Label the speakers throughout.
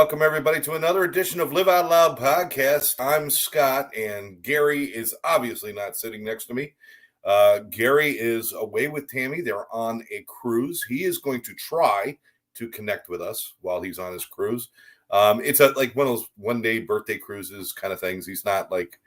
Speaker 1: welcome everybody to another edition of Live Out Loud podcast. I'm Scott, and Gary is obviously not sitting next to me. Gary is away with Tammy. They're on a cruise. He is going to try to connect with us while he's on his cruise. It's like one of those one-day birthday cruises kind of things. He's not like,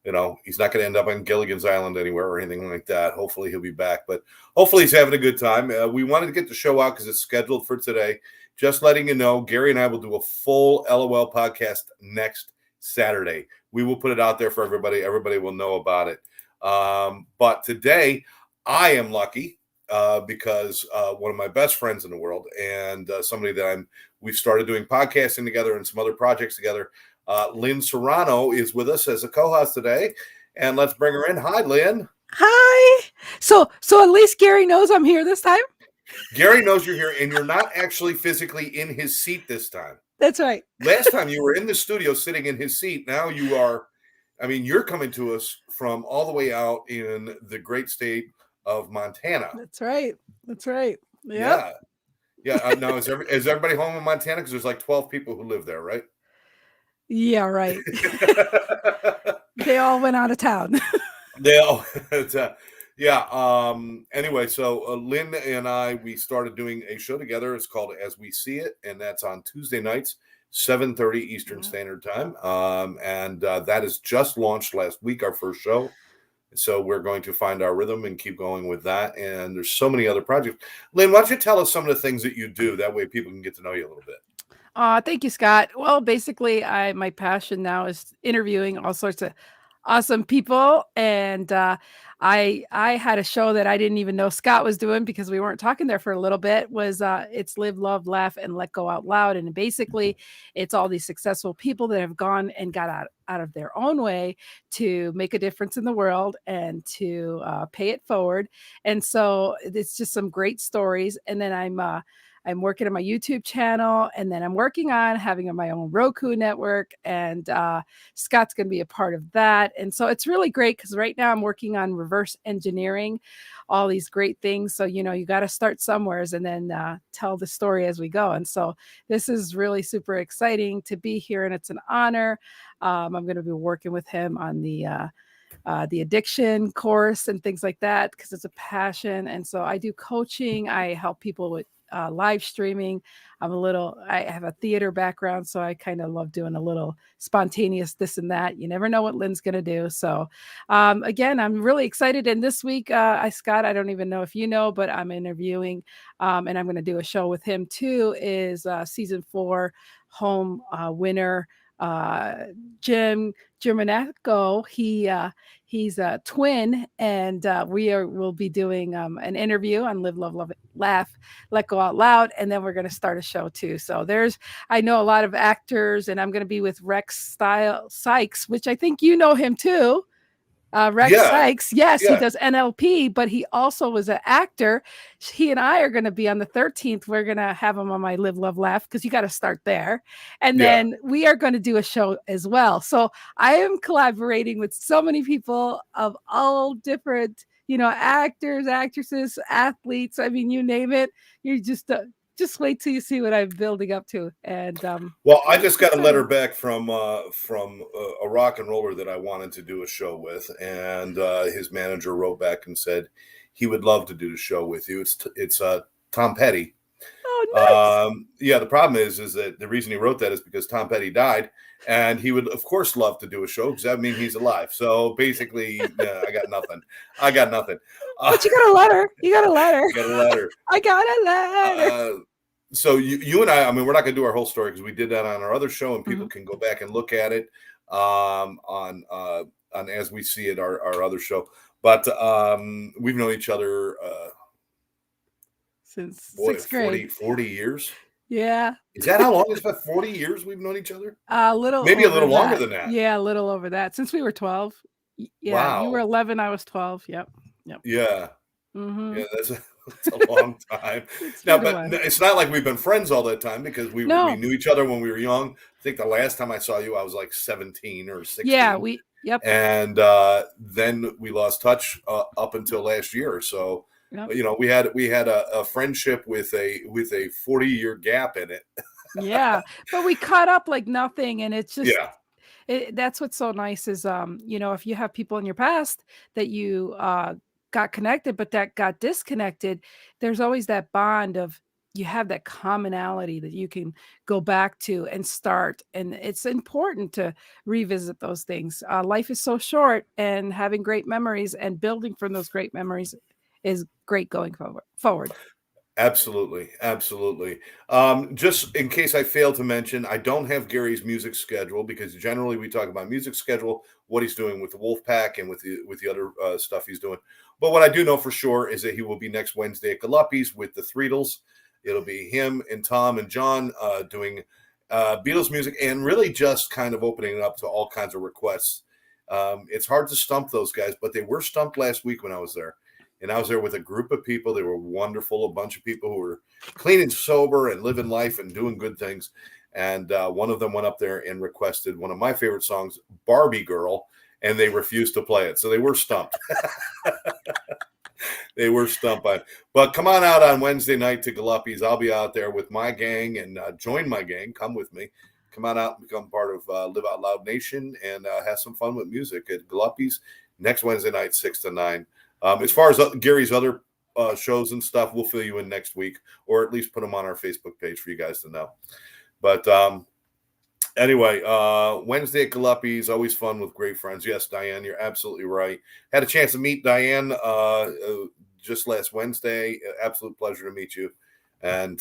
Speaker 1: he's not going to end up on Gilligan's Island anywhere or anything like that. Hopefully he'll be back, but hopefully he's having a good time. We wanted to get the show out because it's scheduled for today. Just letting you know, Gary and I will do a full LOL podcast next Saturday. We will put it out there for everybody. Everybody will know about it. But today, I am lucky because one of my best friends in the world and somebody that we've started doing podcasting together and some other projects together, Lynn Serrano is with us as a co-host today. And let's bring her in. Hi, Lynn.
Speaker 2: Hi. So at least Gary knows I'm here this time.
Speaker 1: Gary knows you're here, and you're not actually physically in his seat this time.
Speaker 2: That's right.
Speaker 1: Last time you were in the studio sitting in his seat. Now you are, you're coming to us from all the way out in the great state of Montana.
Speaker 2: That's right. Yep.
Speaker 1: Yeah. Now, is everybody home in Montana? Because there's like 12 people who live there, right?
Speaker 2: Yeah, right. They all went out of town.
Speaker 1: Anyway, so Lynn and I, we started doing a show together. It's called As We See It, and that's on Tuesday nights, 7:30 Eastern Standard Time. And that is just launched last week, our first show. So we're going to find our rhythm and keep going with that. And there's so many other projects. Lynn, why don't you tell us some of the things that you do? That way people can get to know you a little bit.
Speaker 2: Thank you, Scott. Well, basically, my passion now is interviewing all sorts of awesome people, and I had a show that I didn't even know Scott was doing because we weren't talking there for a little bit. It's Live, Love, Laugh, and Let Go Out Loud, and basically, it's all these successful people that have gone and got out of their own way to make a difference in the world and to pay it forward. And so it's just some great stories. And then I'm working on my YouTube channel, and then I'm working on having my own Roku network, and Scott's going to be a part of that. And so it's really great because right now I'm working on reverse engineering all these great things. So, you got to start somewheres and then tell the story as we go. And so this is really super exciting to be here, and it's an honor. I'm going to be working with him on the addiction course and things like that because it's a passion. And so I do coaching. I help people with live streaming. I have a theater background, so I kind of love doing a little spontaneous this and that. You never know what Lynn's going to do. So again, I'm really excited. And this week, Scott, I don't even know if you know, but I'm interviewing and I'm going to do a show with him too, is season 4 home winner, Jim Germanaco. He's a twin, and we'll be doing an interview on Live, Love, Laugh, Let Go Out Loud, and then we're going to start a show too. So I know a lot of actors, and I'm going to be with Rex Sykes, which I think you know him too. Rex Sykes, yes, he does NLP, but he also was an actor. He and I are going to be on the 13th. We're going to have him on my Live, Love, Laugh, because you got to start there. And then we are going to do a show as well. So I am collaborating with so many people of all different, actors, actresses, athletes. I mean, you name it. You just wait till you see what I'm building up to. And
Speaker 1: well, I just got a letter back from a rock and roller that I wanted to do a show with, and his manager wrote back and said he would love to do the show with you. It's Tom Petty.
Speaker 2: Oh, nice.
Speaker 1: The problem is that the reason he wrote that is because Tom Petty died, and he would of course love to do a show because that means he's alive. So basically, I got nothing.
Speaker 2: But you got a letter.
Speaker 1: Got a letter.
Speaker 2: I got a letter.
Speaker 1: So you and I mean, we're not going to do our whole story because we did that on our other show, and people can go back and look at it on As We See It, our other show. But we've known each other
Speaker 2: since 6th grade.
Speaker 1: 40 years.
Speaker 2: Yeah.
Speaker 1: Is that how long? It's about 40 years we've known each other?
Speaker 2: Maybe
Speaker 1: a little longer than that.
Speaker 2: Yeah, a little over that. Since we were 12. Yeah, wow. You were 11, I was 12. Yep.
Speaker 1: Yeah.
Speaker 2: Mm-hmm.
Speaker 1: Yeah, that's a long time. But it's not like we've been friends all that time because we knew each other when we were young. I think the last time I saw you, I was like 17 or 16.
Speaker 2: Yeah,
Speaker 1: Yep. And then we lost touch up until last year. So, yep. We had a friendship with a 40-year gap in it.
Speaker 2: Yeah, but we caught up like nothing, and it's just
Speaker 1: Yeah,
Speaker 2: that's what's so nice is, if you have people in your past that you got connected, but that got disconnected, there's always that bond of you have that commonality that you can go back to and start. And it's important to revisit those things. Life is so short, and having great memories and building from those great memories is great going forward.
Speaker 1: absolutely, absolutely. Just in case I failed to mention, I don't have Gary's music schedule because generally we talk about music schedule, what he's doing with the Wolfpack and with the other stuff he's doing. But what I do know for sure is that he will be next Wednesday at Galuppi's with the Threedles. It'll be him and Tom and John doing Beatles music and really just kind of opening it up to all kinds of requests. It's hard to stump those guys, but they were stumped last week when I was there. And I was there with a group of people. They were wonderful, a bunch of people who were clean and sober and living life and doing good things. And one of them went up there and requested one of my favorite songs, Barbie Girl, and they refused to play it. So they were stumped. They were stumped by it. But come on out on Wednesday night to Galuppi's. I'll be out there with my gang and join my gang. Come with me. Come on out and become part of Live Out Loud Nation and have some fun with music at Galuppi's next Wednesday night, 6 to 9. As far as Gary's other shows and stuff, we'll fill you in next week, or at least put them on our Facebook page for you guys to know. But anyway, Wednesday at Galuppi's, always fun with great friends. Yes, Diane, you're absolutely right. Had a chance to meet Diane just last Wednesday. Absolute pleasure to meet you. And,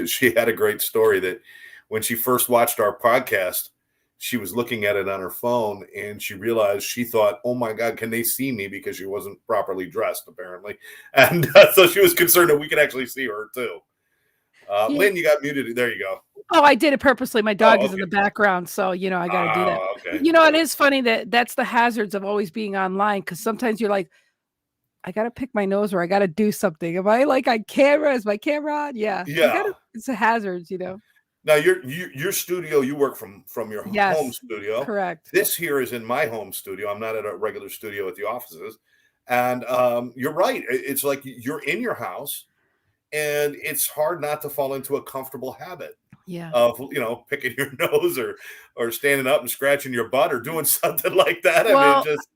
Speaker 1: she had a great story that when she first watched our podcast, she was looking at it on her phone and she realized she thought, oh my God, can they see me? Because she wasn't properly dressed, apparently. And so she was concerned that we could actually see her too.
Speaker 2: Yeah.
Speaker 1: Lynn, you got muted. There you go.
Speaker 2: Oh, I did it purposely. My dog is in
Speaker 1: Okay.
Speaker 2: the background, so I got to do that.
Speaker 1: Okay.
Speaker 2: It is funny that's the hazards of always being online, because sometimes you're like, I got to pick my nose or I got to do something. Am I like on camera? Is my camera on? Yeah.
Speaker 1: Yeah.
Speaker 2: It's a hazards.
Speaker 1: Now your studio, you work from your home
Speaker 2: Yes,
Speaker 1: studio.
Speaker 2: correct.
Speaker 1: This here is in my home studio. I'm not at a regular studio at the offices. And you're right. It's like you're in your house and it's hard not to fall into a comfortable habit
Speaker 2: Yeah.
Speaker 1: of picking your nose or standing up and scratching your butt or doing something like that.
Speaker 2: Well,
Speaker 1: I mean, just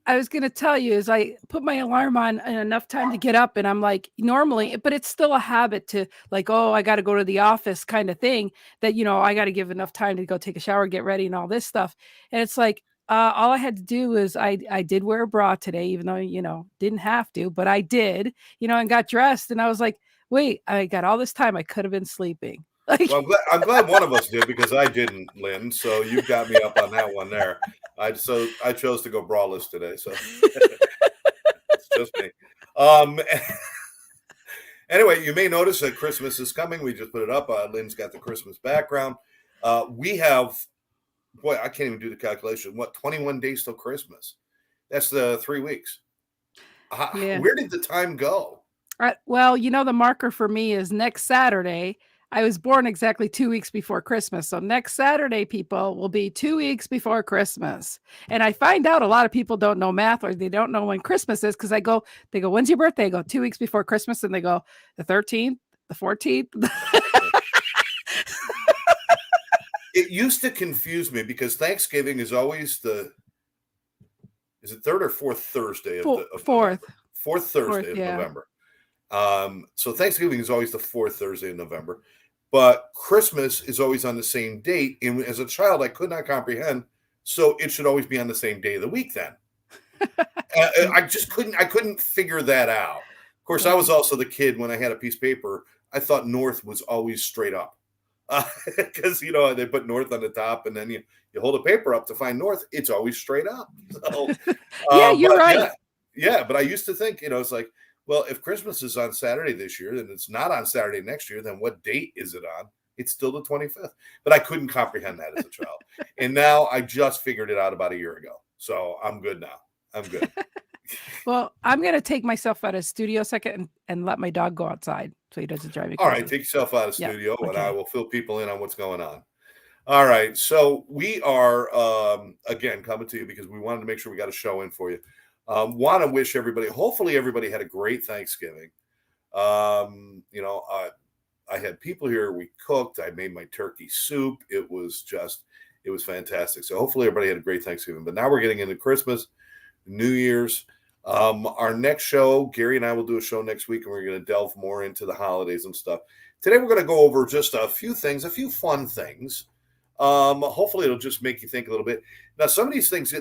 Speaker 2: I was going to tell you is I put my alarm on and enough time to get up, and I'm like normally, but it's still a habit to like, oh, I got to go to the office kind of thing that, I got to give enough time to go take a shower, get ready and all this stuff. And it's like, all I had to do is I did wear a bra today, even though, didn't have to, but I did, and got dressed. And I was like, wait, I got all this time. I could have been sleeping. Like,
Speaker 1: well, I'm glad one of us did because I didn't, Lynn. So you got me up on that one there. I chose to go braless today. So it's just me. Anyway, you may notice that Christmas is coming. We just put it up. Lynn's got the Christmas background. We have, boy, I can't even do the calculation. 21 days till Christmas? That's the 3 weeks.
Speaker 2: yeah.
Speaker 1: Where did the time go?
Speaker 2: Well, the marker for me is next Saturday. I was born exactly 2 weeks before Christmas. So next Saturday, people, will be 2 weeks before Christmas. And I find out a lot of people don't know math, or they don't know when Christmas is, because they go, when's your birthday? I go 2 weeks before Christmas. And they go, the 13th, the 14th.
Speaker 1: It used to confuse me because Thanksgiving is always is it third or fourth Thursday of
Speaker 2: fourth.
Speaker 1: Fourth Thursday
Speaker 2: Fourth,
Speaker 1: of
Speaker 2: yeah.
Speaker 1: November. So Thanksgiving is always the fourth Thursday in November, but Christmas is always on the same date. And as a child, I could not comprehend. So it should always be on the same day of the week then. I couldn't figure that out. Of course, I was also the kid when I had a piece of paper. I thought north was always straight up because, they put north on the top and then you hold a paper up to find north. It's always straight up. So,
Speaker 2: yeah, you're right.
Speaker 1: Yeah. But I used to think, it's like, well, if Christmas is on Saturday this year, then it's not on Saturday next year. Then what date is it on? It's still the 25th. But I couldn't comprehend that as a child. And now I just figured it out about a year ago. So I'm good now. I'm good.
Speaker 2: Well, I'm going to take myself out of studio a second and let my dog go outside so he doesn't drive me crazy.
Speaker 1: All right, take yourself out of studio and
Speaker 2: okay.
Speaker 1: I will fill people in on what's going on. All right. So we are, again, coming to you because we wanted to make sure we got a show in for you. Want to wish everybody, hopefully everybody had a great Thanksgiving. I had people here. We cooked. I made my turkey soup. It was fantastic. So hopefully everybody had a great Thanksgiving. But now we're getting into Christmas, New Year's. Our next show, Gary and I will do a show next week, and we're going to delve more into the holidays and stuff. Today we're going to go over just a few things, a few fun things. Hopefully it'll just make you think a little bit. Now, some of these things,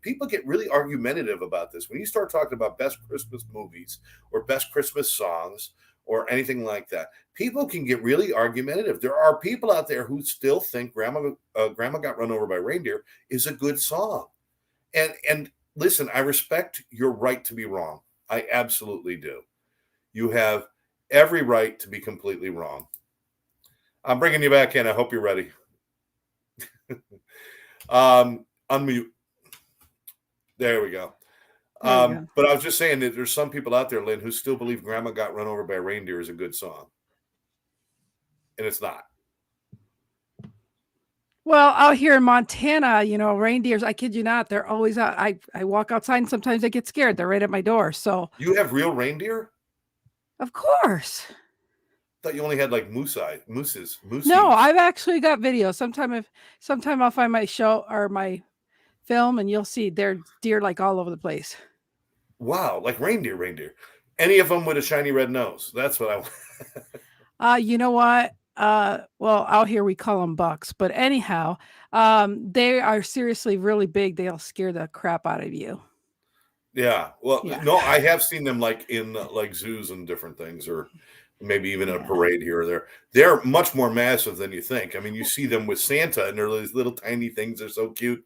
Speaker 1: people get really argumentative about this. When you start talking about best Christmas movies or best Christmas songs or anything like that, people can get really argumentative. There are people out there who still think Grandma Got Run Over by Reindeer is a good song. And listen, I respect your right to be wrong. I absolutely do. You have every right to be completely wrong. I'm bringing you back in. I hope you're ready. Unmute. There we go. But I was just saying that there's some people out there, Lynn, who still believe Grandma Got Run Over by a Reindeer is a good song. And it's not.
Speaker 2: Well, out here in Montana, reindeers, I kid you not, they're always out. I walk outside and sometimes I get scared. They're right at my door. So
Speaker 1: you have real reindeer?
Speaker 2: Of course.
Speaker 1: I thought you only had like mooses.
Speaker 2: No, I've actually got videos. Sometime I'll find my show or my film and you'll see they're deer like all over the place.
Speaker 1: Wow, like reindeer. Any of them with a shiny red nose. That's what I want.
Speaker 2: You know what? Well, out here we call them bucks, but anyhow, they are seriously really big. They'll scare the crap out of you.
Speaker 1: Yeah. Well, no, I have seen them like in like zoos and different things, or maybe even in a parade here or there. They're much more massive than you think. I mean, you see them with Santa and they're these little tiny things. They're so cute,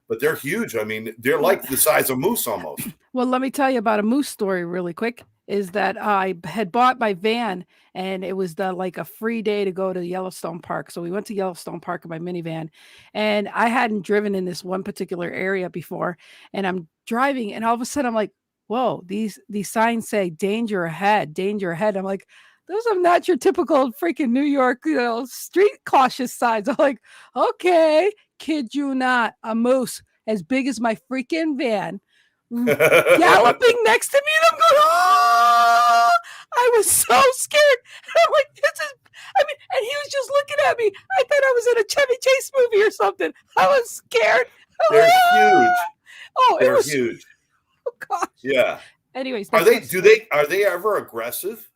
Speaker 1: but they're huge. I mean, they're like the size of moose almost.
Speaker 2: Well, let me tell you about a moose story really quick. Is that I had bought my van and it was like a free day to go to Yellowstone Park. So we went to Yellowstone Park in my minivan and I hadn't driven in this one particular area before. And I'm driving and all of a sudden I'm like, whoa, these signs say danger ahead, danger ahead. I'm like, those are not your typical freaking New York, street cautious signs. I'm like, okay, kid you not, a moose as big as my freaking van galloping next to me and I'm going, oh, I was so scared. And I'm like, and he was just looking at me. I thought I was in a Chevy Chase movie or something. I was scared.
Speaker 1: They're huge.
Speaker 2: Oh,
Speaker 1: they're huge.
Speaker 2: Oh gosh.
Speaker 1: Yeah.
Speaker 2: Anyways,
Speaker 1: are they ever aggressive?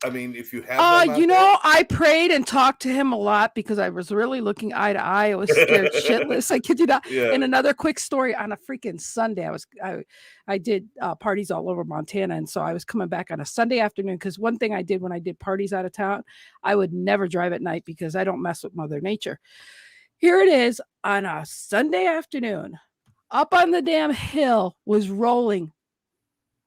Speaker 1: I mean, if you have
Speaker 2: I prayed and talked to him a lot because I was really looking eye to eye. I was scared shitless. I kid you not. Yeah. And another quick story on a freaking Sunday. I did parties all over Montana. And so I was coming back on a Sunday afternoon because one thing I did when I did parties out of town, I would never drive at night because I don't mess with Mother Nature. Here it is on a Sunday afternoon. Up on the damn hill was rolling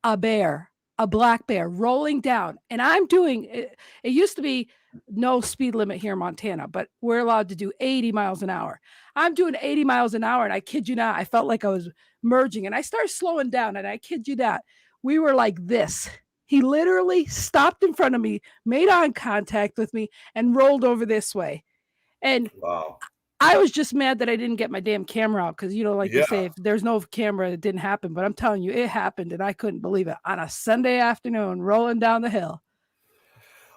Speaker 2: a bear. A black bear rolling down, and I'm doing it. It used to be no speed limit here in Montana, but we're allowed to do 80 miles an hour. I'm doing 80 miles an hour, and I kid you not, I felt like I was merging, and I started slowing down, and I kid you not, we were like this. He literally stopped in front of me, made eye contact with me, and rolled over this way. And
Speaker 1: wow.
Speaker 2: I was just mad that I didn't get my damn camera out because, you say, if there's no camera, it didn't happen. But I'm telling you, it happened, and I couldn't believe it. On a Sunday afternoon, rolling down the hill.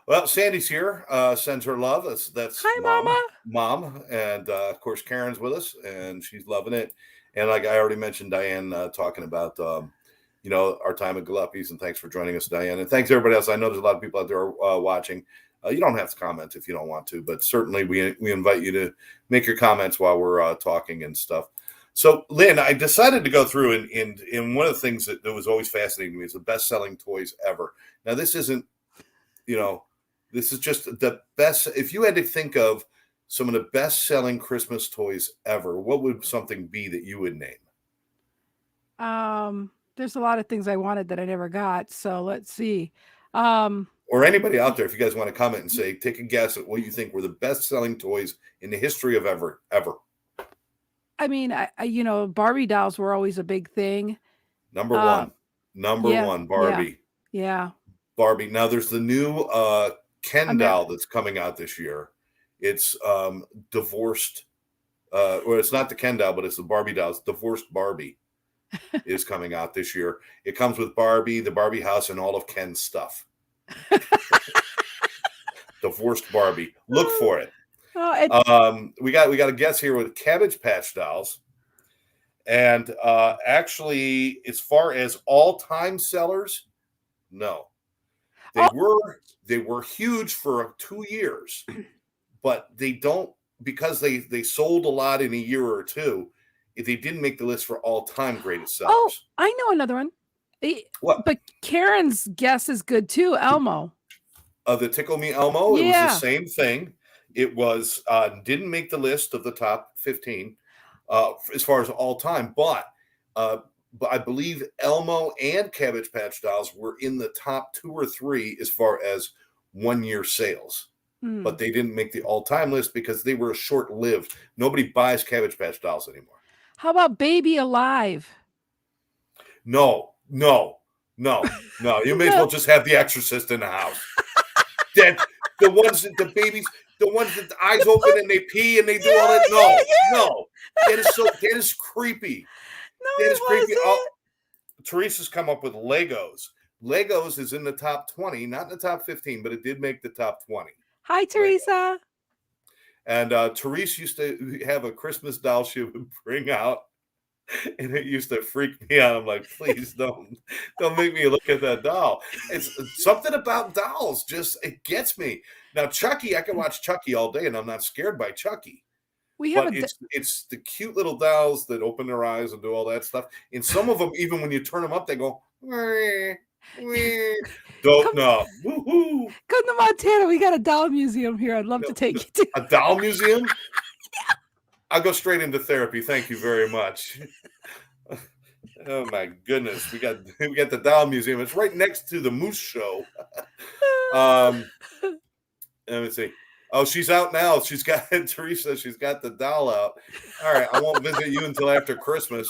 Speaker 1: Well, Sandy's here. Sends her love. That's
Speaker 2: Hi,
Speaker 1: Mom. And, of course, Karen's with us, and she's loving it. And like I already mentioned, Diane talking about, our time at Gillespie's. And thanks for joining us, Diane. And thanks, everybody else. I know there's a lot of people out there watching. You don't have to comment if you don't want to, but certainly we invite you to make your comments while we're talking and stuff. So, Lynn, I decided to go through and one of the things that was always fascinating to me is the best-selling toys ever. Now, this isn't, this is just the best. If you had to think of some of the best-selling Christmas toys ever, what would something be that you would name?
Speaker 2: There's a lot of things I wanted that I never got. So let's see.
Speaker 1: Or anybody out there, if you guys want to comment and say, take a guess at what you think were the best-selling toys in the history of ever.
Speaker 2: I mean, Barbie dolls were always a big thing.
Speaker 1: Number one, Barbie.
Speaker 2: Yeah.
Speaker 1: Barbie. Now, there's the new Ken doll that's coming out this year. It's divorced. Well, it's not the Ken doll, but it's the Barbie doll. It's Divorced Barbie is coming out this year. It comes with Barbie, the Barbie house, and all of Ken's stuff. Divorced Barbie. Look for it. We got a guest here with Cabbage Patch Dolls. And actually, as far as all-time sellers, no. They were huge for 2 years, but they don't, because they sold a lot in a year or two. They didn't make the list for all-time greatest sellers.
Speaker 2: Oh, I know another one.
Speaker 1: What?
Speaker 2: But Karen's guess is good too. Elmo.
Speaker 1: The Tickle Me Elmo.
Speaker 2: Yeah.
Speaker 1: It was the same thing. It was didn't make the list of the top 15 as far as all time, but I believe Elmo and Cabbage Patch Dolls were in the top 2 or 3 as far as 1 year sales. But they didn't make the all-time list because they were short-lived. Nobody buys Cabbage Patch Dolls anymore.
Speaker 2: How about Baby Alive?
Speaker 1: No. You may as well just have The Exorcist in the house. The ones that the babies, the ones that the eyes open and they pee and they do all that. No. That is creepy.
Speaker 2: No,
Speaker 1: That is creepy.
Speaker 2: wasn't.
Speaker 1: Teresa's come up with Legos. Legos is in the top 20, not in the top 15, but it did make the top 20.
Speaker 2: Hi, Teresa.
Speaker 1: And Teresa used to have a Christmas doll she would bring out, and it used to freak me out. I'm like, please don't make me look at that doll. It's something about dolls, it gets me. Now, Chucky, I can watch Chucky all day, and I'm not scared by Chucky. It's the cute little dolls that open their eyes and do all that stuff. And some of them, even when you turn them up, they go, don't know. Woohoo!
Speaker 2: Come to Montana. We got a doll museum here. I'd love to take you to.
Speaker 1: A doll museum? Yeah. I'll go straight into therapy. Thank you very much. Oh my goodness. We got the doll museum. It's right next to the Moose Show. Let me see. Oh, she's out now. Teresa, she's got the doll out. All right. I won't visit you until after Christmas.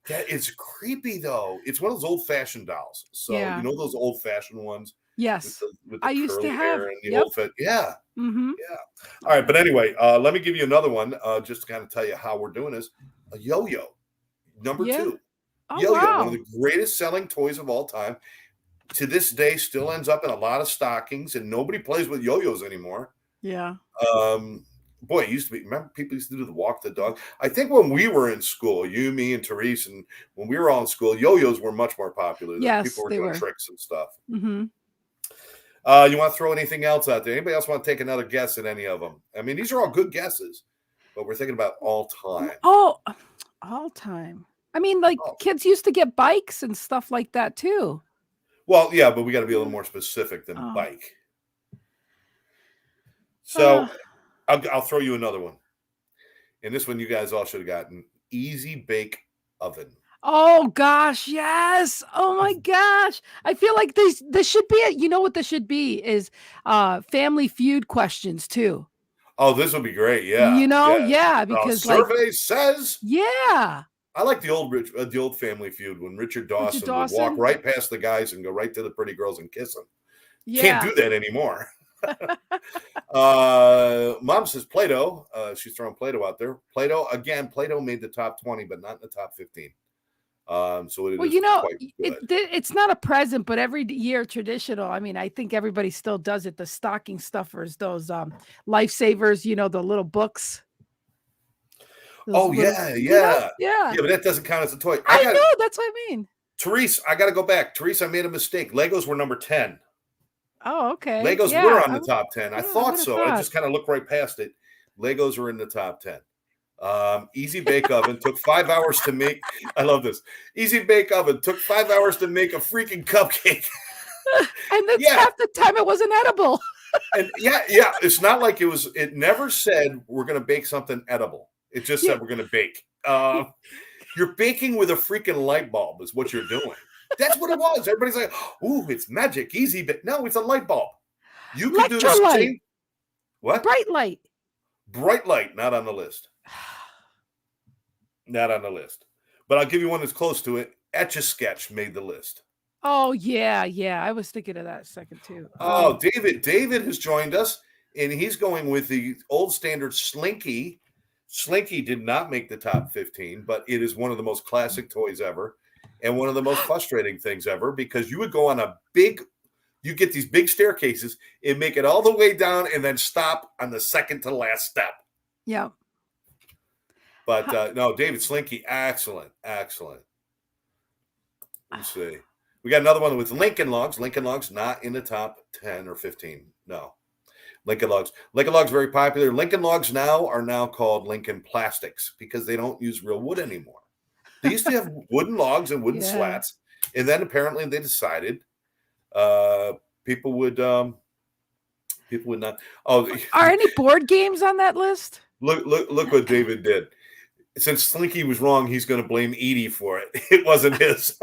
Speaker 1: That is creepy, though. It's one of those old-fashioned dolls. So, you know those old-fashioned ones?
Speaker 2: Yes.
Speaker 1: With the
Speaker 2: I used to have.
Speaker 1: And the old yeah.
Speaker 2: Mm-hmm.
Speaker 1: Yeah. All right. But anyway, let me give you another one just to kind of tell you how we're doing this. A yo-yo, number 2.
Speaker 2: Oh,
Speaker 1: yo-yo,
Speaker 2: wow.
Speaker 1: one of the greatest selling toys of all time. To this day, still ends up in a lot of stockings, and nobody plays with yo-yos anymore.
Speaker 2: Yeah.
Speaker 1: Boy, it used to be. Remember, people used to do the walk the dog. I think when we were in school, you, me, and Therese, and when we were all in school, yo-yos were much more popular.
Speaker 2: Yes,
Speaker 1: people were
Speaker 2: they
Speaker 1: doing
Speaker 2: were.
Speaker 1: tricks and stuff.
Speaker 2: Mm-hmm.
Speaker 1: You want to throw anything else out there? Anybody else want to take another guess at any of them? I mean, these are all good guesses, but we're thinking about all time.
Speaker 2: Oh, all time. I mean, kids used to get bikes and stuff like that too.
Speaker 1: Well, yeah, but we got to be a little more specific than bike. So I'll throw you another one. And this one you guys all should have gotten. Easy Bake Oven.
Speaker 2: Oh, gosh, yes. Oh, my gosh. I feel like this should be it. You know what this should be is Family Feud questions, too.
Speaker 1: Oh, this would be great. Yeah.
Speaker 2: Because
Speaker 1: survey says.
Speaker 2: Yeah.
Speaker 1: I like the old Family Feud when Richard Dawson would walk right past the guys and go right to the pretty girls and kiss them. Yeah. Can't do that anymore. Mom says Play-Doh. She's throwing Play-Doh out there. Play-Doh made the top 20, but not in the top 15. So it is quite good.
Speaker 2: It's not a present, but every year traditional. I mean, I think everybody still does it. The stocking stuffers, those lifesavers, the little books.
Speaker 1: But that doesn't count as a toy.
Speaker 2: I know, that's what I mean.
Speaker 1: Therese, I got to go back. Therese, I made a mistake. Legos were number 10.
Speaker 2: Oh, okay.
Speaker 1: Legos were on the top 10. I thought so. I just kind of looked right past it. Legos were in the top 10. Easy Bake Oven took 5 hours to make. I love this. Easy Bake Oven took 5 hours to make a freaking cupcake.
Speaker 2: And then half the time it wasn't edible.
Speaker 1: And it's not like it was. It never said we're going to bake something edible. It just said we're going to bake. You're baking with a freaking light bulb is what you're doing. That's what it was. Everybody's like, "Ooh, it's magic, easy." But no, it's a light bulb. You can do the same. What?
Speaker 2: Bright light.
Speaker 1: Bright light, not on the list. Not on the list. But I'll give you one that's close to it. Etch-a-Sketch made the list.
Speaker 2: Oh, yeah. I was thinking of that second, too.
Speaker 1: Oh, David has joined us, and he's going with the old standard Slinky. Slinky did not make the top 15, but it is one of the most classic toys ever and one of the most frustrating things ever because you would go on a big You get these big staircases and make it all the way down and then stop on the second to last step.
Speaker 2: Yeah.
Speaker 1: But no, David Slinky, excellent. Let's see. We got another one with Lincoln Logs. Lincoln Logs not in the top 10 or 15. No. Lincoln Logs. Lincoln Logs very popular. Lincoln Logs are now called Lincoln Plastics because they don't use real wood anymore. They used to have wooden logs and wooden slats, and then apparently they decided people would not. Oh,
Speaker 2: are any board games on that list?
Speaker 1: Look what David did. Since Slinky was wrong, he's going to blame Edie for it. It wasn't his.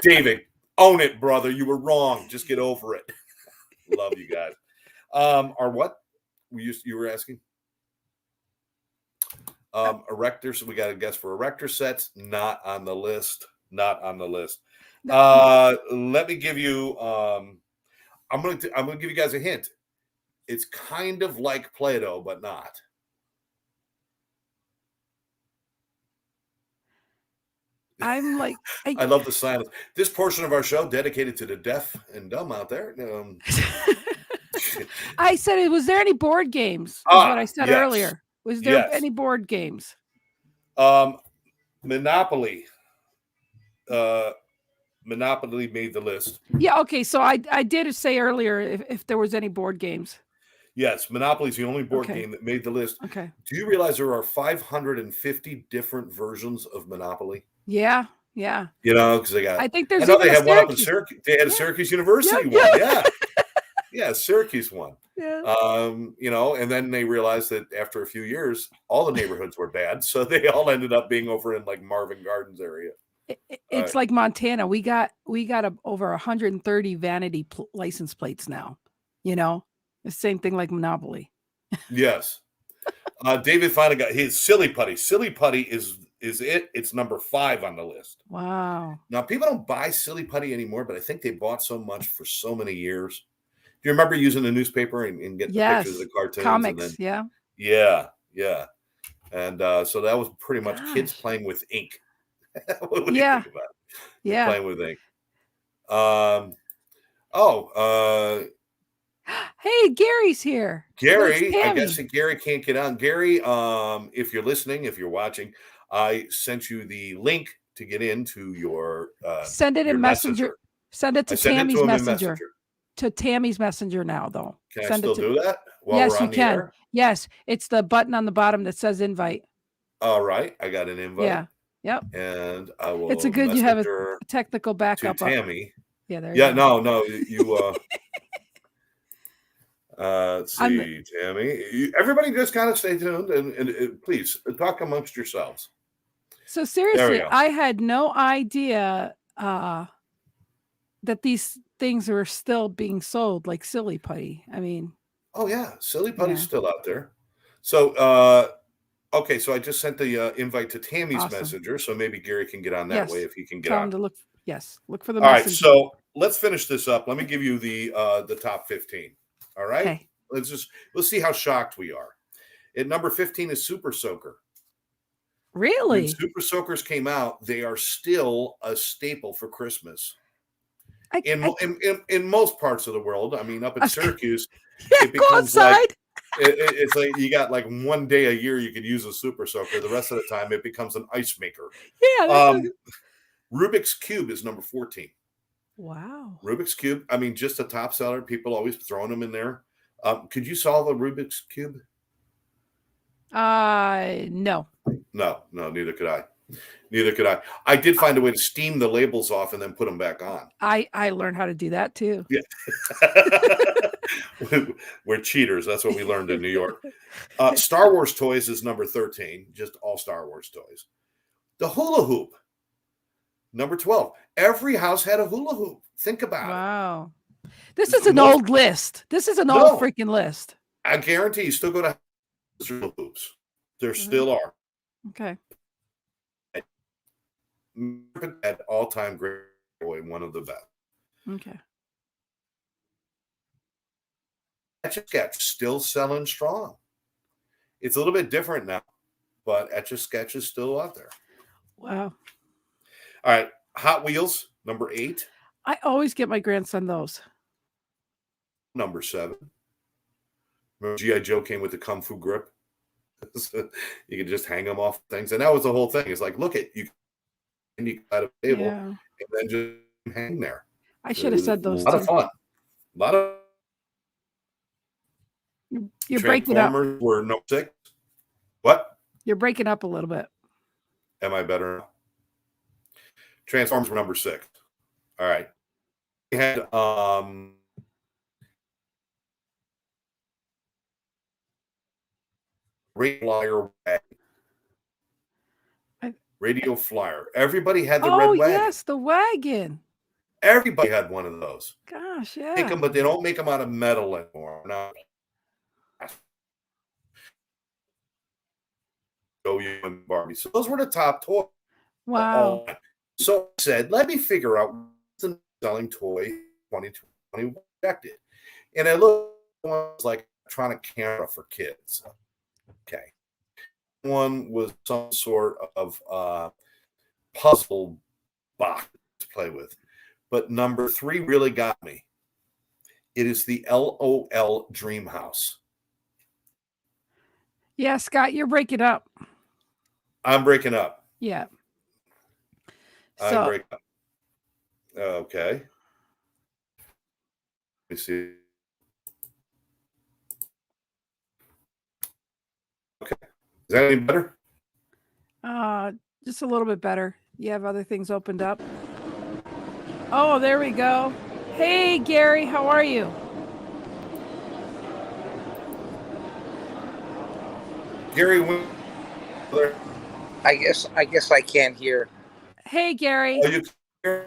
Speaker 1: David, own it, brother. You were wrong. Just get over it. Love you guys. Are what you were asking? Erectors. We got a guess for erector sets. Not on the list. Let me give you. I'm gonna give you guys a hint. It's kind of like Play-Doh, but not.
Speaker 2: I'm like,
Speaker 1: I love the silence. This portion of our show dedicated to the deaf and dumb out there.
Speaker 2: I said, was there any board games? Is what I said earlier. Was there any board games?
Speaker 1: Monopoly. Monopoly made the list.
Speaker 2: Yeah. Okay. So I did say earlier if there was any board games.
Speaker 1: Yes, Monopoly is the only board game that made the list.
Speaker 2: Okay.
Speaker 1: Do you realize there are 550 different versions of Monopoly?
Speaker 2: Yeah.
Speaker 1: You know, because they got.
Speaker 2: I think there's.
Speaker 1: I know they had one up in Syracuse. They had a Syracuse University one. Yeah, Syracuse one.
Speaker 2: Yeah.
Speaker 1: You know, and then they realized that after a few years, all the neighborhoods were bad, so they all ended up being over in like Marvin Gardens area.
Speaker 2: It's like Montana. We got over 130 vanity license plates now. You know, the same thing like Monopoly.
Speaker 1: Yes. David finally got his Silly Putty. Silly Putty is it. It's number 5 on the list.
Speaker 2: Wow.
Speaker 1: Now people don't buy Silly Putty anymore, but I think they bought so much for so many years. Do you remember using the newspaper and getting the pictures of the cartoons?
Speaker 2: Comics,
Speaker 1: and then, yeah. And so that was pretty much kids playing with ink. What do you think about it?
Speaker 2: Yeah.
Speaker 1: Playing with ink.
Speaker 2: Hey, Gary's here.
Speaker 1: Gary, I guess Gary can't get on. Gary, if you're listening, if you're watching, I sent you the link to get into your
Speaker 2: send it in Messenger. Send it to Tammy's Messenger. To Tammy's Messenger now, though.
Speaker 1: Can I still do that?
Speaker 2: Yes, you can. Air? Yes, it's the button on the bottom that says invite.
Speaker 1: All right, I got an invite.
Speaker 2: Yeah. Yep.
Speaker 1: And I will.
Speaker 2: It's a good. You have a technical backup.
Speaker 1: To Tammy.
Speaker 2: Yeah. There.
Speaker 1: Yeah. No. You. Let's see, Tammy. Everybody just kind of stay tuned and please talk amongst yourselves.
Speaker 2: So seriously, I had no idea that these things were still being sold, like Silly Putty. I mean,
Speaker 1: oh yeah, Silly Putty's still out there. So okay, so I just sent the invite to Tammy's Messenger, so maybe Gary can get on that way if he can get on.
Speaker 2: Tell him to look. Yes, look for the.
Speaker 1: All right, so let's finish this up. Let me give you the top 15. All right.
Speaker 2: Okay.
Speaker 1: Let's see how shocked we are. At number 15 is Super Soaker.
Speaker 2: Really?
Speaker 1: When Super Soakers came out, they are still a staple for Christmas. In most parts of the world. I mean, up in Syracuse, it becomes
Speaker 2: go outside.
Speaker 1: It's like you got like one day a year you could use a Super Soaker. The rest of the time, it becomes an ice maker.
Speaker 2: Yeah.
Speaker 1: Rubik's Cube is number 14.
Speaker 2: Wow.
Speaker 1: Rubik's Cube. I mean, just a top seller. People always throwing them in there. Could you solve a Rubik's Cube?
Speaker 2: No.
Speaker 1: No, neither could I. I did find a way to steam the labels off and then put them back on.
Speaker 2: I learned how to do that too.
Speaker 1: Yeah. We're cheaters. That's what we learned in New York. Star Wars toys is number 13. Just all Star Wars toys. The hula hoop. Number 12. Every house had a hula hoop. Think about it.
Speaker 2: Wow. This is an old list. This is an old freaking list.
Speaker 1: I guarantee you still go to hula hoops. There still are.
Speaker 2: Okay.
Speaker 1: At all-time great boy, one of the best.
Speaker 2: Okay.
Speaker 1: Etch-a-Sketch still selling strong. It's a little bit different now, but Etch-a-Sketch is still out there.
Speaker 2: Wow.
Speaker 1: All right. Hot Wheels, number 8.
Speaker 2: I always get my grandson those.
Speaker 1: number 7. Remember G.I. Joe came with the Kung Fu grip? So you could just hang them off things. And that was the whole thing. It's like, look at you at a table
Speaker 2: Yeah.
Speaker 1: and then just hang there.
Speaker 2: I should have said those
Speaker 1: A lot
Speaker 2: two.
Speaker 1: of fun. A lot of
Speaker 2: You're breaking up.
Speaker 1: Transformers were number 6. What?
Speaker 2: You're breaking up a little bit.
Speaker 1: Am I better now? Transformers were number 6. All right. We had Radio Flyer. Everybody had the red wagon.
Speaker 2: Yes, the wagon.
Speaker 1: Everybody had one of those.
Speaker 2: Gosh,
Speaker 1: Make
Speaker 2: yeah.
Speaker 1: them, but they don't make them out of metal anymore. No. You and Barbie. So those were the top toys.
Speaker 2: Wow.
Speaker 1: So I said, let me figure out what's the selling toy 2020 rejected. And I looked at one was like electronic camera for kids. Okay. One was some sort of puzzle box to play with. But number 3 really got me. It is the LOL Dream House.
Speaker 2: Yeah, Scott, you're breaking up.
Speaker 1: I'm breaking up.
Speaker 2: Yeah.
Speaker 1: I'm breaking up. Okay. Let me see. Okay. Is that any better?
Speaker 2: Just a little bit better. You have other things opened up. Oh, there we go. Hey, Gary, how are you?
Speaker 1: Gary,
Speaker 3: I guess I can't hear.
Speaker 2: Hey, Gary.
Speaker 1: Are you here?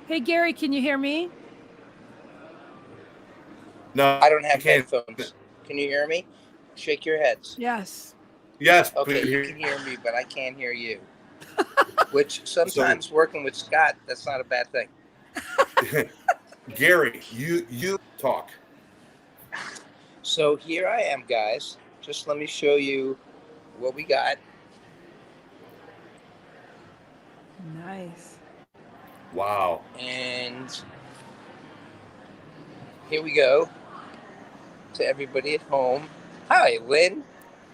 Speaker 2: Hey, Gary, can you hear me?
Speaker 1: No,
Speaker 3: I don't have headphones. Can you hear me? Shake your heads.
Speaker 2: Yes.
Speaker 1: Yes.
Speaker 3: Okay, you can hear me, but I can't hear you. Which sometimes working with Scott, that's not a bad thing.
Speaker 1: Gary, you talk.
Speaker 3: So here I am, guys. Just let me show you what we got.
Speaker 2: Nice.
Speaker 3: Wow. And here we go to everybody at home. Hi, Lynn.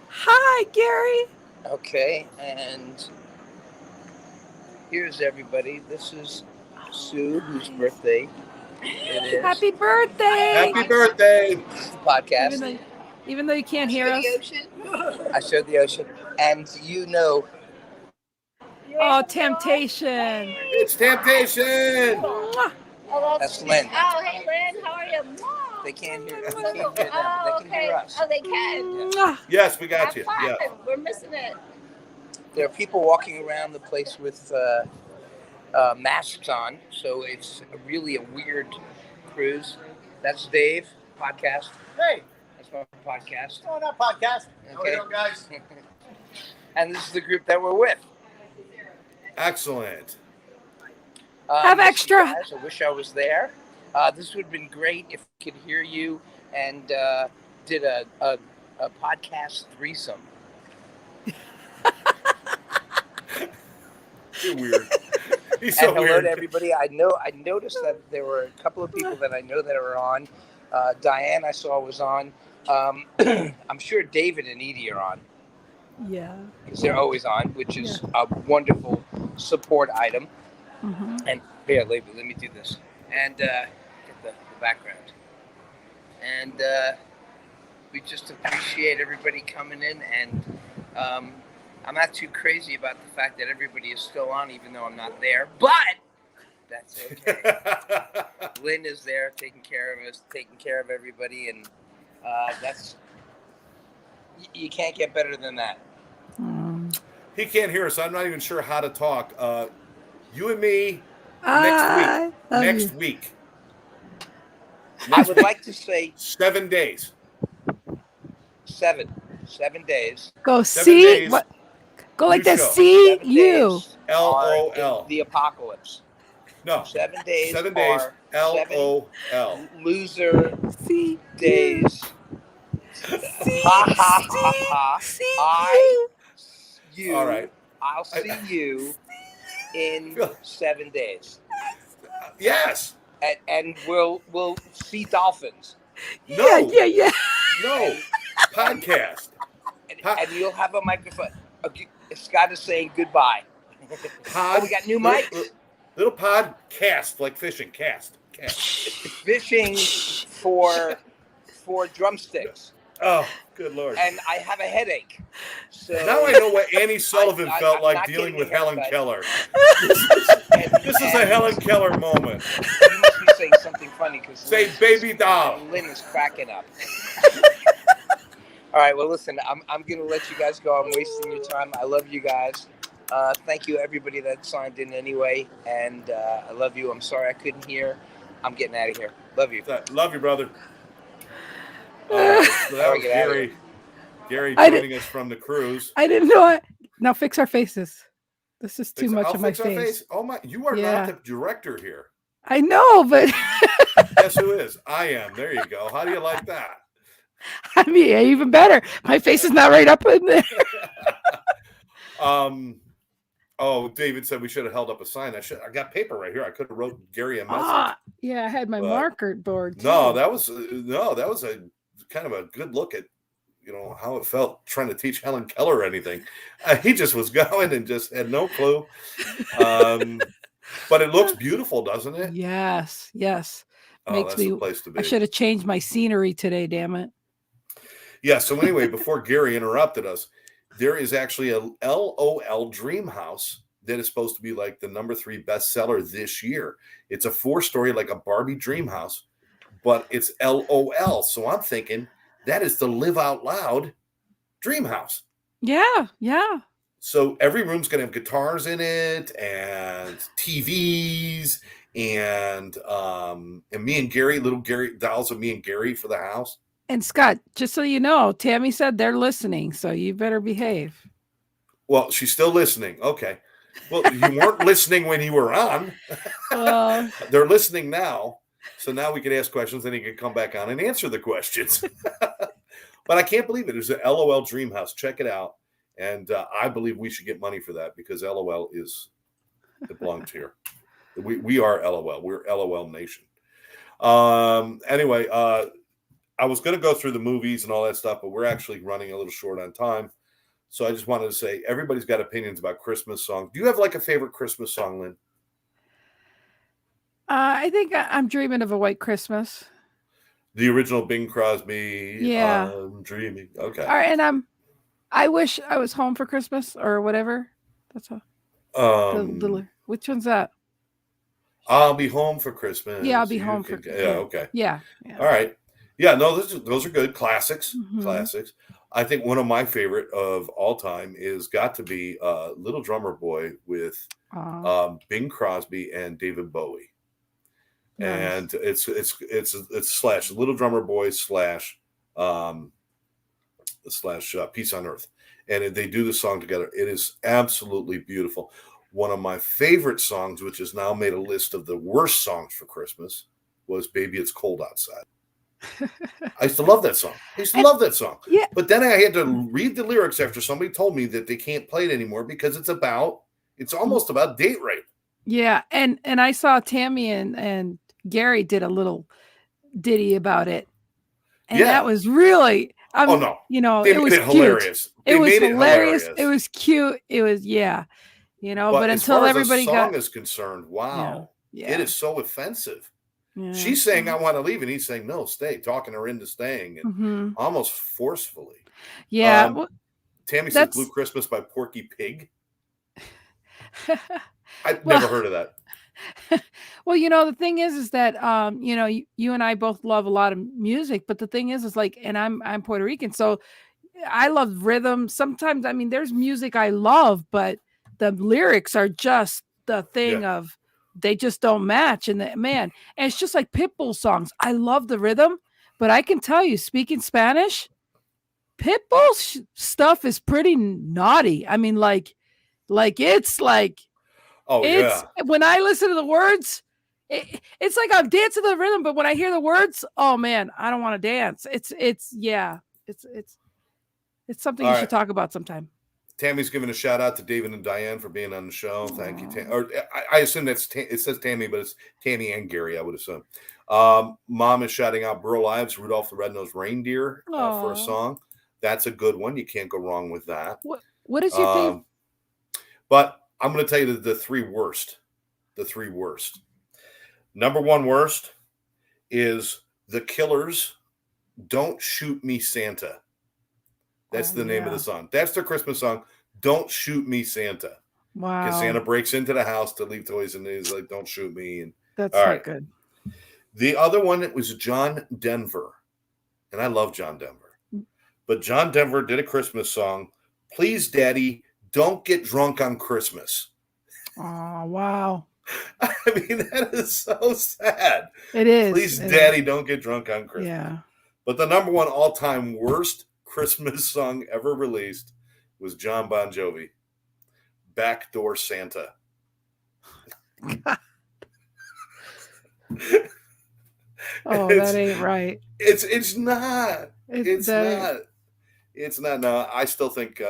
Speaker 2: Hi, Gary.
Speaker 3: Okay, and here's everybody. This is Sue, whose birthday it is.
Speaker 2: Happy birthday.
Speaker 1: Happy birthday.
Speaker 3: This is the podcast.
Speaker 2: Even though you can't hear us.
Speaker 3: I showed the ocean. And you know.
Speaker 2: Oh, Temptation.
Speaker 1: It's Temptation.
Speaker 3: That's Lynn.
Speaker 4: Oh, hey, Lynn. How are you?
Speaker 3: They can't hear us. They can hear us.
Speaker 4: Oh, they can.
Speaker 1: Yes, we got you. Yeah.
Speaker 4: We're missing it.
Speaker 3: There are people walking around the place with masks on, so it's really a weird cruise. That's Dave, podcast.
Speaker 5: Hey.
Speaker 3: That's my podcast.
Speaker 5: Oh, not podcast.
Speaker 3: Okay.
Speaker 5: How we doing, guys?
Speaker 3: And this is the group that we're with.
Speaker 1: Excellent.
Speaker 2: Have extra.
Speaker 3: Guys, I wish I was there. This would have been great if we could hear you and did a podcast threesome.
Speaker 1: You're weird. He's
Speaker 3: and
Speaker 1: so
Speaker 3: hello
Speaker 1: weird.
Speaker 3: to everybody. I noticed that there were a couple of people that I know that are on. Diane, I saw, was on. I'm sure David and Edie are on.
Speaker 2: Yeah.
Speaker 3: Because they're always on, which is a wonderful support item.
Speaker 2: Mm-hmm.
Speaker 3: And here, let me do this. And get the background. And we just appreciate everybody coming in. And I'm not too crazy about the fact that everybody is still on, even though I'm not there. But that's okay. Lynn is there taking care of us, taking care of everybody. And that's... You can't get better than that.
Speaker 1: He can't hear us. I'm not even sure how to talk. You and me next week.
Speaker 3: I would like to say
Speaker 1: 7 days.
Speaker 3: 7 days.
Speaker 2: Go
Speaker 1: 7
Speaker 2: see
Speaker 1: days.
Speaker 2: what? Go like this.
Speaker 1: show.
Speaker 2: See
Speaker 3: 7
Speaker 2: you.
Speaker 3: days
Speaker 1: LOL.
Speaker 3: are the apocalypse.
Speaker 1: No.
Speaker 3: 7 days.
Speaker 1: 7 days. LOL.
Speaker 3: Loser
Speaker 2: See
Speaker 3: days.
Speaker 2: See,
Speaker 3: Ha ha ha ha.
Speaker 2: see you.
Speaker 1: All right.
Speaker 3: I'll see you in 7 days.
Speaker 1: Yes.
Speaker 3: And we'll see dolphins.
Speaker 1: No,
Speaker 2: Yeah.
Speaker 1: no, podcast.
Speaker 3: And you'll have a microphone. Okay, Scott is saying goodbye.
Speaker 1: Pod.
Speaker 3: We got new mics.
Speaker 1: Little podcast, like fishing. Cast.
Speaker 3: Fishing for drumsticks.
Speaker 1: Oh, good Lord.
Speaker 3: And I have a headache. So
Speaker 1: now I know what Annie Sullivan felt
Speaker 3: I'm
Speaker 1: like
Speaker 3: not
Speaker 1: dealing
Speaker 3: getting
Speaker 1: with
Speaker 3: a haircut.
Speaker 1: Helen Keller. This is a Helen Keller moment.
Speaker 3: You must be saying something funny because
Speaker 1: Say baby doll.
Speaker 3: Lynn is cracking up. All right, well, listen, I'm going to let you guys go. I'm wasting your time. I love you guys. Thank you, everybody that signed in anyway. And I love you. I'm sorry I couldn't hear. I'm getting out of here. Love you.
Speaker 1: Love you, brother. So that was Gary joining us from the cruise.
Speaker 2: I didn't know it. Now fix our faces. This is too much of my face.
Speaker 1: Oh my! You are not the director here.
Speaker 2: I know, but
Speaker 1: guess who is? I am. There you go. How do you like that?
Speaker 2: I mean, even better. My face is not right up in there.
Speaker 1: Oh, David said we should have held up a sign. I got paper right here. I could have wrote Gary a message.
Speaker 2: Yeah, I had my marker board too.
Speaker 1: No, that was a kind of a good look at how it felt trying to teach Helen Keller anything. He just was going and just had no clue. But it looks beautiful, doesn't it?
Speaker 2: Yes.
Speaker 1: Makes me. The place to be.
Speaker 2: I should have changed my scenery today. Damn it.
Speaker 1: Yeah. So anyway, before Gary interrupted us, there is actually a LOL Dream House that is supposed to be like the number 3 bestseller this year. It's a 4-story, like a Barbie dream house, but it's LOL. So I'm thinking that is the Live Out Loud dream house.
Speaker 2: Yeah.
Speaker 1: So every room's going to have guitars in it and TVs and me and Gary, little Gary dolls of me and Gary for the house.
Speaker 2: And Scott, just so you know, Tammy said they're listening, so you better behave.
Speaker 1: Well, she's still listening. Okay. Well, you weren't listening when you were on. They're listening now. So now we can ask questions, then you can come back on and answer the questions. But I can't believe it. There's an LOL Dream House. Check it out. And I believe we should get money for that because LOL it belongs here. We are LOL. We're LOL Nation. Anyway, I was going to go through the movies and all that stuff, but we're actually running a little short on time. So I just wanted to say everybody's got opinions about Christmas songs. Do you have like a favorite Christmas song, Lynn?
Speaker 2: I think I'm Dreaming of a White Christmas.
Speaker 1: The original Bing Crosby.
Speaker 2: Yeah.
Speaker 1: I'm dreaming. Okay.
Speaker 2: All right, and I wish I was home for Christmas or whatever. That's which one's that?
Speaker 1: I'll be home for Christmas.
Speaker 2: Yeah, I'll be home for Christmas.
Speaker 1: Yeah, okay.
Speaker 2: Yeah.
Speaker 1: All right. Yeah, no, those are good classics.
Speaker 2: Mm-hmm.
Speaker 1: Classics. I think one of my favorite of all time is got to be Little Drummer Boy with Bing Crosby and David Bowie. Nice. And it's slash Little Drummer Boy slash Peace on Earth. And they do the song together. It is absolutely beautiful. One of my favorite songs, which has now made a list of the worst songs for Christmas, was Baby It's Cold Outside. I used to love that song.
Speaker 2: Yeah.
Speaker 1: But then I had to read the lyrics after somebody told me that they can't play it anymore because it's almost about date rape.
Speaker 2: Yeah. And I saw Tammy and Gary did a little ditty about it. And that was really, it was cute.
Speaker 1: Hilarious.
Speaker 2: It was hilarious. It was cute. It was, but until everybody got.
Speaker 1: As far as the song is concerned, wow. Yeah. It is so offensive. Yeah. She's saying, I want to leave. And he's saying, no, stay, talking her into staying and almost forcefully.
Speaker 2: Yeah.
Speaker 1: Tammy says Blue Christmas by Porky Pig. I've never heard of that.
Speaker 2: Well, the thing is that, you and I both love a lot of music, but the thing is like, and I'm Puerto Rican. So I love rhythm. Sometimes, there's music I love, but the lyrics are just the thing of, they just don't match. And and it's just like Pitbull songs. I love the rhythm, but I can tell you, speaking Spanish, Pitbull's stuff is pretty naughty. It's like, when I listen to the words, it's like I'm dancing to the rhythm, but when I hear the words, oh man, I don't want to dance. It's something you should talk about sometime.
Speaker 1: Tammy's giving a shout out to David and Diane for being on the show. Thank you, Tammy. Or I assume it says Tammy, but it's Tammy and Gary, I would assume. Mom is shouting out Burl Ives, Rudolph the Red-Nosed Reindeer for a song. That's a good one. You can't go wrong with that.
Speaker 2: What is your favorite?
Speaker 1: But I'm going to tell you the three worst. The three worst. Number one worst is The Killers' Don't Shoot Me, Santa. That's the name of the song. That's their Christmas song. Don't Shoot Me, Santa.
Speaker 2: Wow.
Speaker 1: Because Santa breaks into the house to leave toys and he's like, don't shoot me. And
Speaker 2: that's not good.
Speaker 1: The other one was John Denver. And I love John Denver. But John Denver did a Christmas song. Please, Daddy, don't get drunk on Christmas.
Speaker 2: Oh, wow.
Speaker 1: I mean, that is so sad.
Speaker 2: It is.
Speaker 1: Please, Daddy, don't get drunk on Christmas.
Speaker 2: Yeah.
Speaker 1: But the number one all-time worst Christmas song ever released was John Bon Jovi, Backdoor Santa.
Speaker 2: Oh, that ain't right.
Speaker 1: It's not. It's not. No, I still think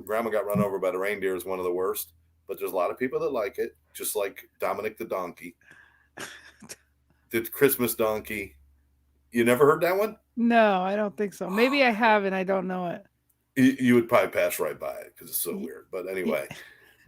Speaker 1: Grandma Got Run Over by the Reindeer is one of the worst, but there's a lot of people that like it, just like Dominic the Donkey. The Christmas Donkey. You never heard that one?
Speaker 2: No, I don't think so. Maybe I have and I don't know it.
Speaker 1: You would probably pass right by it because it's so weird. But anyway,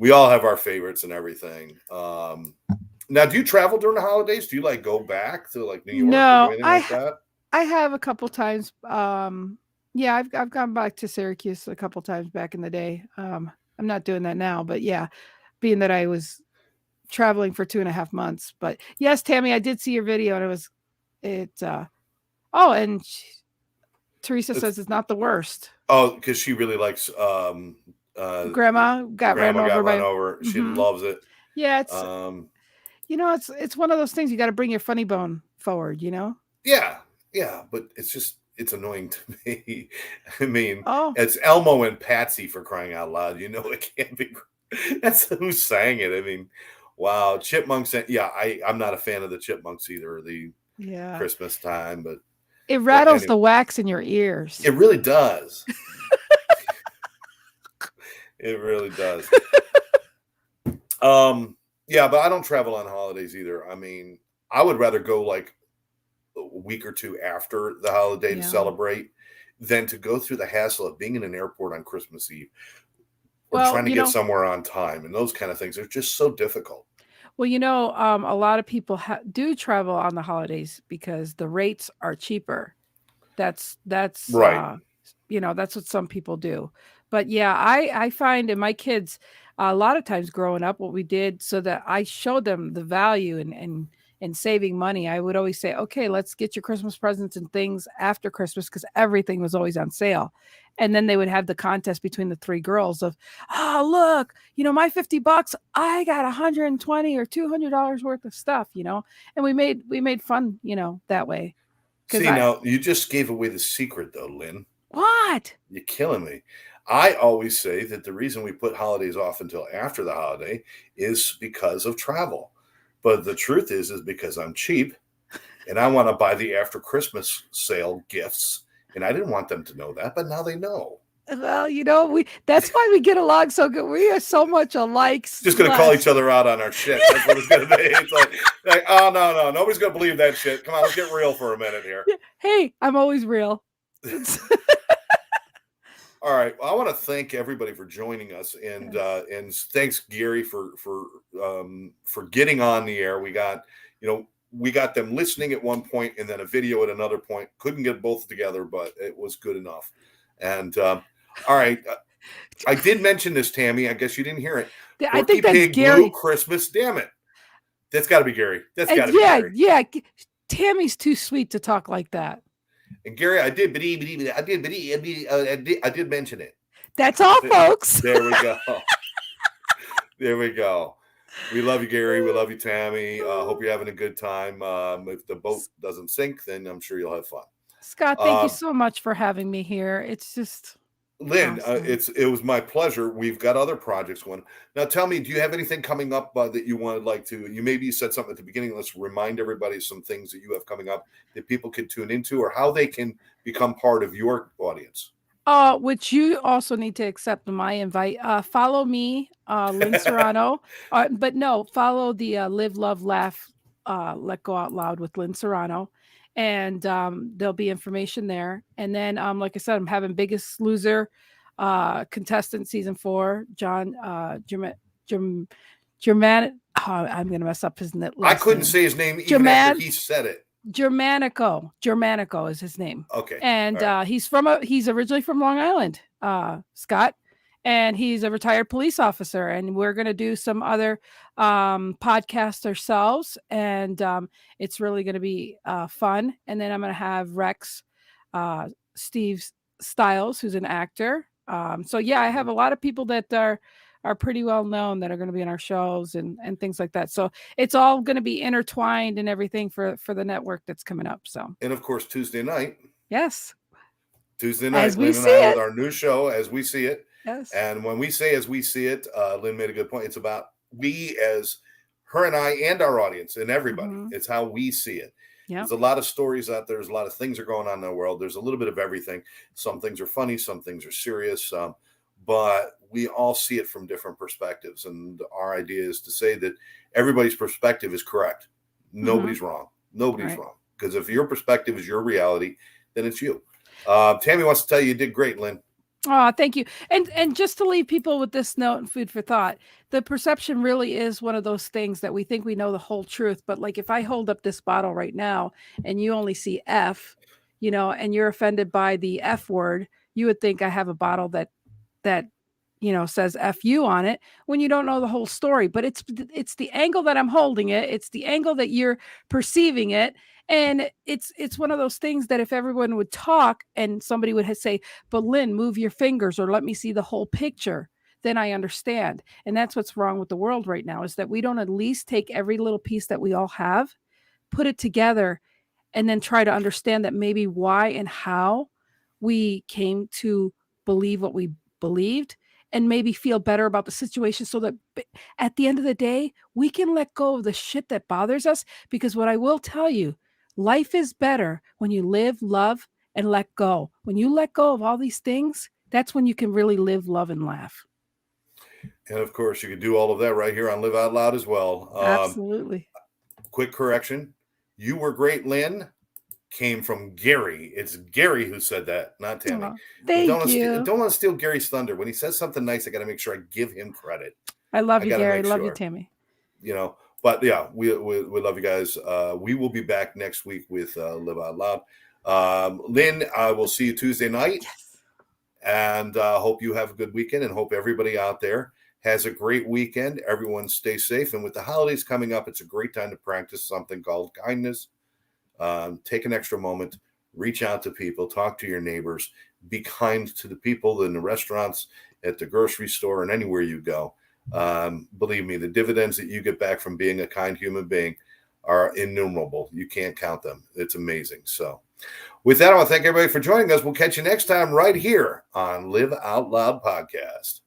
Speaker 1: we all have our favorites and everything. Now, do you travel during the holidays? Do you like go back to like New York?
Speaker 2: No,
Speaker 1: or anything like that?
Speaker 2: I have a couple times. Yeah, I've gone back to Syracuse a couple times back in the day. I'm not doing that now, but yeah, being that I was traveling for 2.5 months. But yes, Tammy, I did see your video and and Teresa says it's not the worst.
Speaker 1: Oh, because she really likes
Speaker 2: Grandma got run over.
Speaker 1: She loves it.
Speaker 2: Yeah, it's it's one of those things you got to bring your funny bone forward,
Speaker 1: Yeah, but it's annoying to me. I mean,
Speaker 2: it's
Speaker 1: Elmo and Patsy, for crying out loud. It can't be. That's who sang it. I mean, wow, Chipmunks. Yeah, I'm not a fan of the Chipmunks either. Christmas time, but
Speaker 2: it rattles the wax in your ears.
Speaker 1: It really does. It really does. Yeah, but I don't travel on holidays either. I mean, I would rather go like a week or two after the holiday to celebrate than to go through the hassle of being in an airport on Christmas Eve or trying to get somewhere on time, and those kind of things are just so difficult.
Speaker 2: Well, a lot of people do travel on the holidays because the rates are cheaper. That's
Speaker 1: right.
Speaker 2: That's what some people do. But yeah, I find in my kids, a lot of times growing up, what we did so that I showed them the value and saving money. I would always say, okay, let's get your Christmas presents and things after Christmas because everything was always on sale. And then they would have the contest between the three girls of, oh, look, my $50, I got $120 or $200 worth of stuff, and we made fun, that way.
Speaker 1: See, now you just gave away the secret though, Lynn.
Speaker 2: What?
Speaker 1: You're killing me. I always say that the reason we put holidays off until after the holiday is because of travel. But the truth is because I'm cheap and I want to buy the after Christmas sale gifts. And I didn't want them to know that, but now they know.
Speaker 2: Well, that's why we get along so good. We are so much alike.
Speaker 1: Just going to call each other out on our shit. That's what it's going to be. It's like, oh, no. Nobody's going to believe that shit. Come on, let's get real for a minute here.
Speaker 2: Hey, I'm always real.
Speaker 1: All right. Well, I want to thank everybody for joining us, and thanks Gary for getting on the air. We got them listening at one point, and then a video at another point. Couldn't get both together, but it was good enough. And all right, I did mention this, Tammy. I guess you didn't hear it.
Speaker 2: I think that's
Speaker 1: Pig
Speaker 2: Gary.
Speaker 1: Blue Christmas. Damn it! That's got to be Gary. That's got to be Gary.
Speaker 2: Yeah. Tammy's too sweet to talk like that.
Speaker 1: And Gary, I did mention it.
Speaker 2: That's all, folks.
Speaker 1: There we go. There we go. We love you, Gary. We love you, Tammy. Hope you're having a good time. If the boat doesn't sink, then I'm sure you'll have fun.
Speaker 2: Scott, thank you so much for having me here. It's just
Speaker 1: Lynn,
Speaker 2: awesome.
Speaker 1: It was my pleasure. We've got other projects going. Now, tell me, do you have anything coming up that you would like to? You said something at the beginning. Let's remind everybody some things that you have coming up that people can tune into, or how they can become part of your audience.
Speaker 2: Which you also need to accept my invite. Follow me, Lynn Serrano. But no, follow the Live, Love, Laugh, Let Go Out Loud with Lynn Serrano. And there'll be information there. And then, like I said, I'm having Biggest Loser contestant season 4, John German. Oh, I'm going to mess up his last
Speaker 1: I couldn't
Speaker 2: name.
Speaker 1: say his name even after he said it.
Speaker 2: Germanico is his name.
Speaker 1: Okay.
Speaker 2: And
Speaker 1: right.
Speaker 2: he's originally from Long Island, Scott, and he's a retired police officer. And we're going to do some other podcasts ourselves, and it's really going to be fun. And then I'm going to have Rex, Steve Stiles, who's an actor. So yeah, I have a lot of people that are pretty well known that are going to be in our shows and things like that. So it's all going to be intertwined and everything for the network that's coming up. So,
Speaker 1: and of course, Tuesday night.
Speaker 2: Yes.
Speaker 1: Tuesday night, Lynn and I with our new show, As We See It.
Speaker 2: Yes.
Speaker 1: And when we say As We See It, Lynn made a good point. It's about we as her and I and our audience and everybody. Mm-hmm. It's how we see it. Yep. There's a lot of stories out there. There's a lot of things are going on in the world. There's a little bit of everything. Some things are funny. Some things are serious. But we all see it from different perspectives. And our idea is to say that everybody's perspective is correct. Nobody's wrong. Nobody's wrong. Because if your perspective is your reality, then it's you. Tammy wants to tell you did great, Lynn.
Speaker 2: Oh, thank you. And just to leave people with this note and food for thought, the perception really is one of those things that we think we know the whole truth. But like if I hold up this bottle right now and you only see F, and you're offended by the F word, you would think I have a bottle that says FU on it when you don't know the whole story. But it's the angle that I'm holding it. It's the angle that you're perceiving it. And it's one of those things that if everyone would talk and somebody would say, but Lynn, move your fingers or let me see the whole picture, then I understand. And that's what's wrong with the world right now, is that we don't at least take every little piece that we all have, put it together, and then try to understand that maybe why and how we came to believe what we believed, and maybe feel better about the situation so that at the end of the day, we can let go of the shit that bothers us. Because what I will tell you, life is better when you live, love, and let go. When you let go of all these things, that's when you can really live, love, and laugh.
Speaker 1: And of course, you can do all of that right here on Live Out Loud as well.
Speaker 2: Absolutely.
Speaker 1: Quick correction. You were great, Lynn. Came from Gary. It's Gary who said that, not Tammy.
Speaker 2: Thank you.
Speaker 1: Don't want to steal Gary's thunder. When he says something nice, I got to make sure I give him credit.
Speaker 2: I love you, Gary. I love you, Tammy.
Speaker 1: But yeah, we love you guys. We will be back next week with Live Out Loud. Lynn, I will see you Tuesday night.
Speaker 2: Yes.
Speaker 1: And hope you have a good weekend, and hope everybody out there has a great weekend. Everyone stay safe. And with the holidays coming up, it's a great time to practice something called kindness. Take an extra moment, reach out to people, talk to your neighbors, be kind to the people in the restaurants, at the grocery store, and anywhere you go. Believe me, the dividends that you get back from being a kind human being are innumerable. You can't count them. It's amazing. So with that, I want to thank everybody for joining us. We'll catch you next time right here on Live Out Loud Podcast.